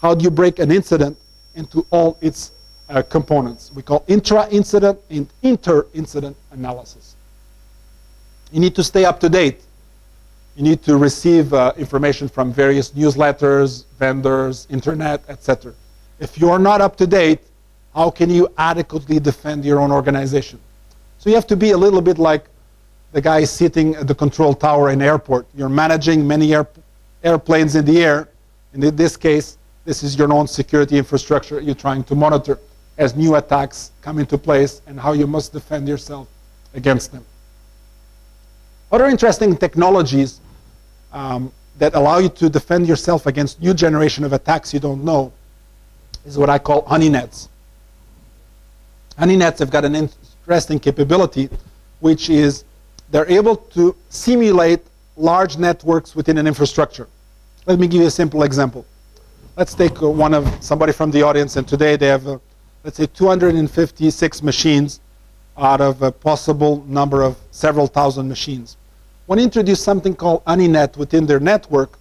how do you break an incident into all its components. We call intra-incident and inter-incident analysis. You need to stay up to date. You need to receive information from various newsletters, vendors, internet, etc. If you're not up to date, how can you adequately defend your own organization? So you have to be a little bit like the guy sitting at the control tower in an airport. You're managing many airplanes in the air. And in this case, this is your own security infrastructure you're trying to monitor as new attacks come into place and how you must defend yourself against them. Other interesting technologies that allow you to defend yourself against new generation of attacks you don't know is what I call honey-nets. Honey-nets have got an interesting capability, which is they're able to simulate large networks within an infrastructure. Let me give you a simple example. Let's take somebody from the audience, and today they have, let's say, 256 machines out of a possible number of several thousand machines. When you introduce something called honeynet within their network,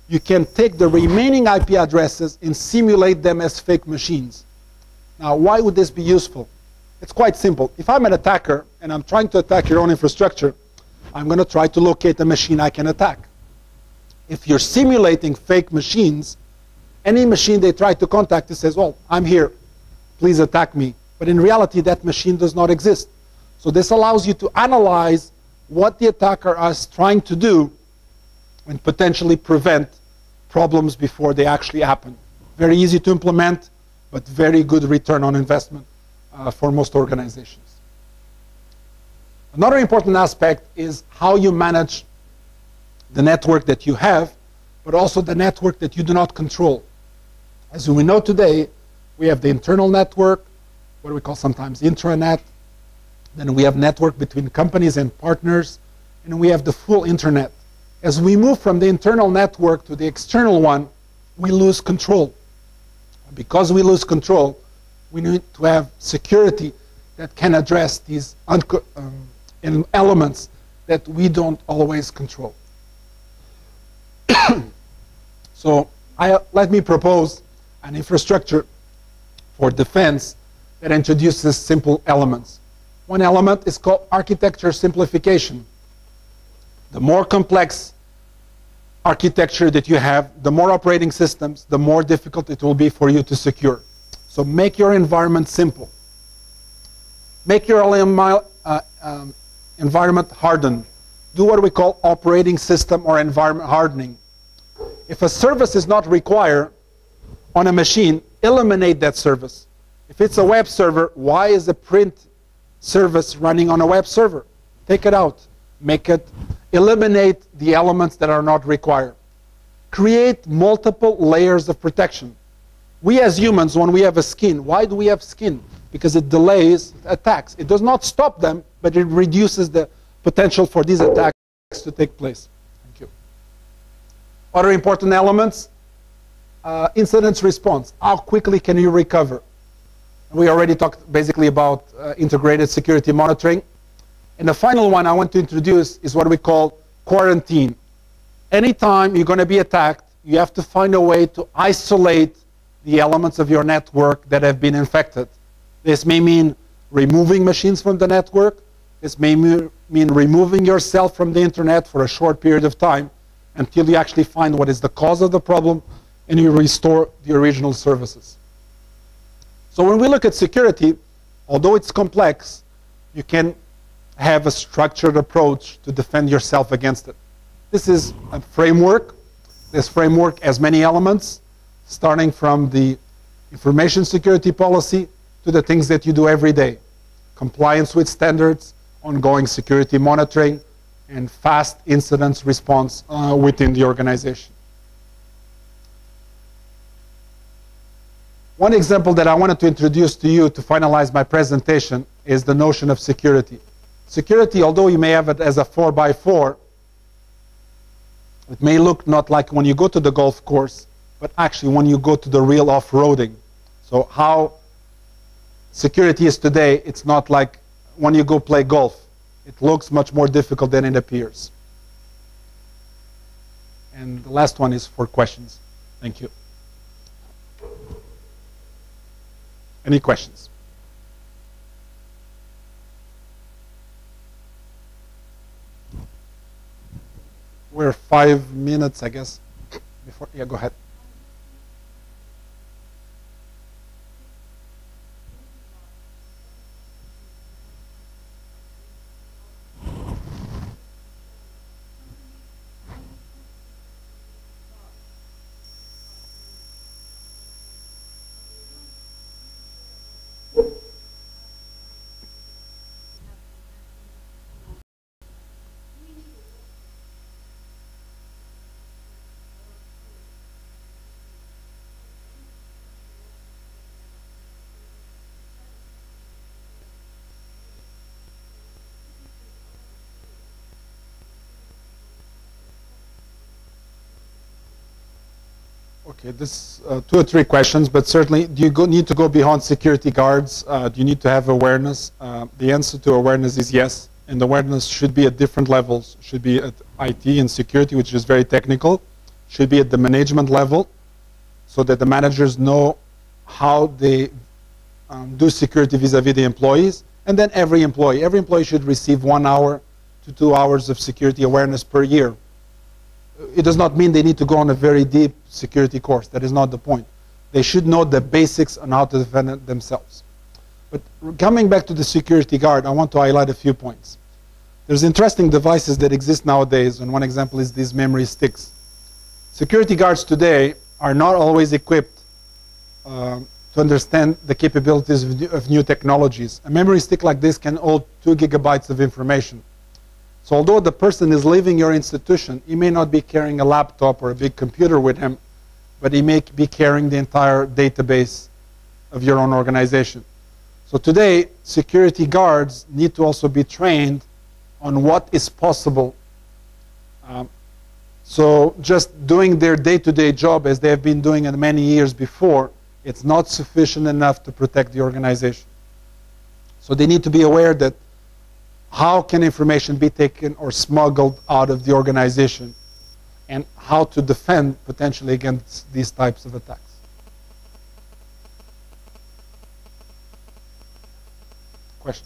you can take the remaining IP addresses and simulate them as fake machines. Now, why would this be useful? It's quite simple. If I'm an attacker and I'm trying to attack your own infrastructure, I'm going to try to locate a machine I can attack. If you're simulating fake machines, any machine they try to contact, it says, well, I'm here, please attack me. But in reality, that machine does not exist. So this allows you to analyze what the attacker is trying to do and potentially prevent problems before they actually happen. Very easy to implement, but very good return on investment for most organizations. Another important aspect is how you manage the network that you have, but also the network that you do not control. As we know today, we have the internal network, what we call sometimes intranet. Then we have network between companies and partners, and we have the full internet. As we move from the internal network to the external one, we lose control. Because we lose control, we need to have security that can address these elements that we don't always control. So let me propose an infrastructure for defense that introduces simple elements. One element is called architecture simplification. The more complex architecture that you have, the more operating systems, the more difficult it will be for you to secure. So make your environment simple. Make your environment hardened. Do what we call operating system or environment hardening. If a service is not required on a machine, eliminate that service. If it's a web server, why is a print service running on a web server? Take it out. Eliminate the elements that are not required. Create multiple layers of protection. We as humans, when we have a skin, why do we have skin? Because it delays attacks. It does not stop them, but it reduces the potential for these attacks to take place. Thank you. Other important elements, incident response. How quickly can you recover? We already talked basically about integrated security monitoring. And the final one I want to introduce is what we call quarantine. Anytime you're going to be attacked, you have to find a way to isolate the elements of your network that have been infected. This may mean removing machines from the network. This may mean removing yourself from the internet for a short period of time until you actually find what is the cause of the problem and you restore the original services. So when we look at security, although it's complex, you can have a structured approach to defend yourself against it. This is a framework. This framework has many elements, starting from the information security policy to the things that you do every day. Compliance with standards, ongoing security monitoring, and fast incident response within the organization. One example that I wanted to introduce to you to finalize my presentation is the notion of security. Security, although you may have it as a 4x4, it may look not like when you go to the golf course, but actually when you go to the real off-roading. So how security is today, it's not like when you go play golf. It looks much more difficult than it appears. And the last one is for questions. Thank you. Any questions? We're 5 minutes, I guess. Before, yeah, go ahead. Okay, this 2 or 3 questions, but certainly, do you need to go beyond security guards? Do you need to have awareness? The answer to awareness is yes, and awareness should be at different levels. Should be at IT and security, which is very technical. Should be at the management level, so that the managers know how they do security vis-a-vis the employees, and then every employee should receive 1 hour to 2 hours of security awareness per year. It does not mean they need to go on a very deep security course. That is not the point. They should know the basics on how to defend themselves. But coming back to the security guard, I want to highlight a few points. There's interesting devices that exist nowadays, and one example is these memory sticks. Security guards today are not always equipped to understand the capabilities of new technologies. A memory stick like this can hold 2 gigabytes of information. So although the person is leaving your institution, he may not be carrying a laptop or a big computer with him, but he may be carrying the entire database of your own organization. So today, security guards need to also be trained on what is possible. So just doing their day-to-day job as they have been doing it many years before, it's not sufficient enough to protect the organization. So they need to be aware that how can information be taken or smuggled out of the organization, and how to defend potentially against these types of attacks. Question?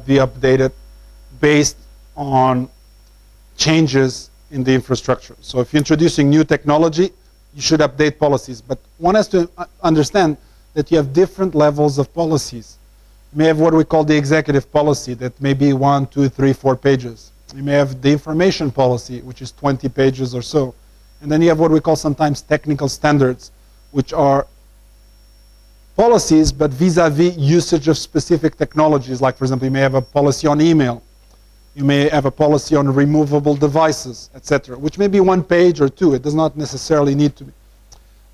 Be updated based on changes in the infrastructure. So if you're introducing new technology, you should update policies. But one has to understand that you have different levels of policies. You may have what we call the executive policy, that may be 1, 2, 3, 4 pages. You may have the information policy, which is 20 pages or so. And then you have what we call sometimes technical standards, which are policies, but vis-a-vis usage of specific technologies. Like, for example, you may have a policy on email. You may have a policy on removable devices, etc., which may be 1 page or 2. It does not necessarily need to be.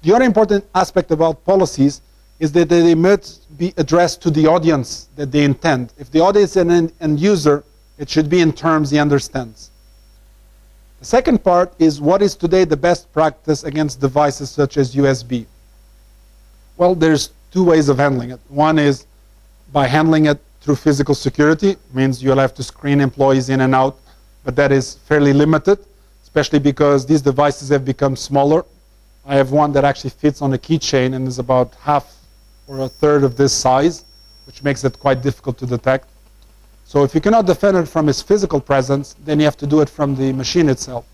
The other important aspect about policies is that they must be addressed to the audience that they intend. If the audience is an end user, it should be in terms he understands. The second part is what is today the best practice against devices such as USB. Well, there's 2 ways of handling it. One is by handling it through physical security. Means you'll have to screen employees in and out, but that is fairly limited, especially because these devices have become smaller. I have one that actually fits on a keychain and is about half or a third of this size, which makes it quite difficult to detect. So if you cannot defend it from its physical presence, then you have to do it from the machine itself.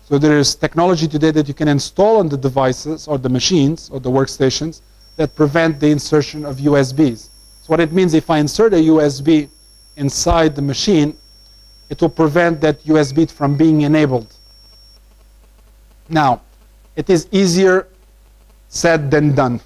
So there is technology today that you can install on the devices or the machines or the workstations that prevent the insertion of USBs. So what it means, if I insert a USB inside the machine, it will prevent that USB from being enabled. Now, it is easier said than done.